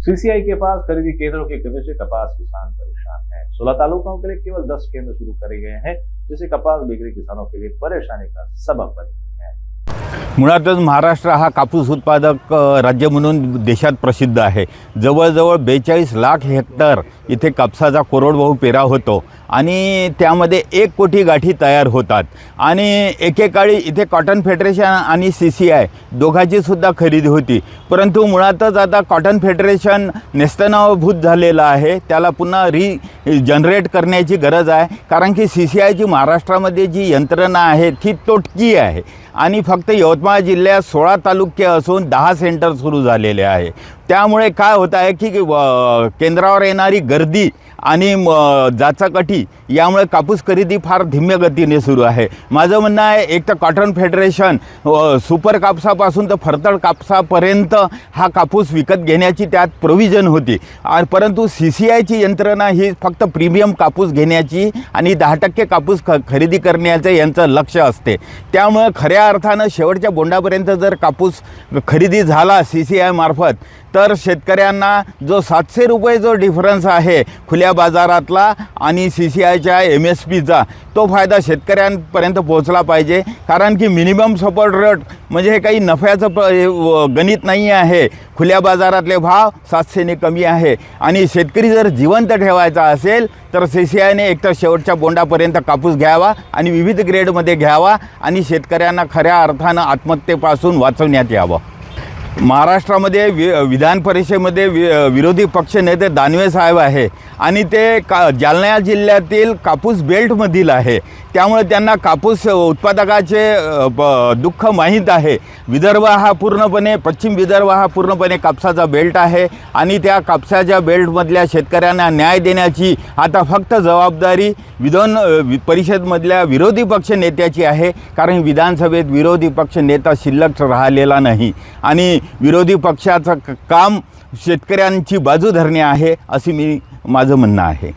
CCI के pass खरीदी केंद्रों की कमी से कपास किसान परेशान हैं। 16 तालुकों के लिए केवल 10 केंद्र शुरू करे गए हैं, जिससे कपास बिक्री किसानों के लिए परेशानी का सबब बनी हुई है। मुळातच महाराष्ट्र हा कापूस उत्पादक राज्य म्हणून देशात प्रसिद्ध आहे। जवळजवळ 42 लाख हेक्टर इथे कापसाचा कोरडवाहू पेरा होतो आणि त्यामध्ये 1 कोटी गाठी तयार होतात आणि एकेकाळी इथे कॉटन फेडरेशन आणि सीसीआय दोघांची सुद्धा खरेदी होती, परंतु मुळातच आता कॉटन फेडरेशन नेस्तनाभूत झालेलं आहे। त्याला पुन्हा जनरेट करण्याची गरज आहे, कारण की सीसीआयची महाराष्ट्रामध्ये जी यंत्रणा आहे ती तोटकी आहे आणि फक्त यवतमाळ जिल्ह्यात 16 तालुके असून 10 सेंटर सुरू झालेले आहे। त्यामुळे काय होत आहे की केंद्रावर येणारी गर्दी आणि जाचाकटी यामुळे कापूस खरेदी फार धीम्या गतीने सुरू आहे। माझं म्हणणं आहे, एक तर कॉटन फेडरेशन सुपर कापसापासून तर फरतळ कापसापर्यंत हा कापूस विकत घेण्याची त्यात प्रोव्हिजन होती, परंतु सीसीआयची यंत्रणा ही फक्त प्रीमियम कापूस घेण्याची आणि 10% कापूस खरेदी करण्याचं यांचं लक्ष असते। त्यामुळे खऱ्या अर्थानं शेवटच्या बोंडापर्यंत जर कापूस खरेदी झाला सीसीआय मार्फत तर शेतकऱ्यांना जो 700 रुपये जो डिफरन्स आहे खुल्या बाजारातला आणि सीसीआयच्या MSPचा तो फायदा शेतकऱ्यांपर्यंत पोहोचला पाहिजे, कारण की मिनिमम सपोर्ट रेट म्हणजे हे काही नफ्याचं गणित नाही आहे। खुल्या बाजारातले भाव 700 ने कमी आहे आणि शेतकरी जर जिवंत ठेवायचा असेल तर सीसीआयने एकतर शेवटच्या बोंडापर्यंत कापूस घ्यावा आणि विविध ग्रेडमध्ये घ्यावा आणि शेतकऱ्यांना खऱ्या अर्थानं आत्महत्येपासून वाचवण्यात यावं। महाराष्ट्रामध्ये विधान परिषदेमध्ये विरोधी पक्ष नेते दानवे साहेब आहे आणि ते जालना जिल्ह्यातील कापूस बेल्टमधील आहे, त्यामुळे त्यांना कापूस उत्पादकाचे दुःख माहीत आहे। विदर्भ हा पूर्णपणे पश्चिम विदर्भ हा पूर्णपणे कापसाचा बेल्ट आहे आणि त्या कापसाच्या बेल्टमधल्या शेतकऱ्यांना न्याय देण्याची आता फक्त जबाबदारी विधान परिषदेमधल्या विरोधी पक्ष नेत्याची आहे, कारण विधानसभेत विरोधी पक्ष नेता शिल्लक राहिलेला नाही आणि विरोधी पक्षाचं काम शेतकऱ्यांची बाजू धरणे आहे, असे माझं म्हणणं आहे।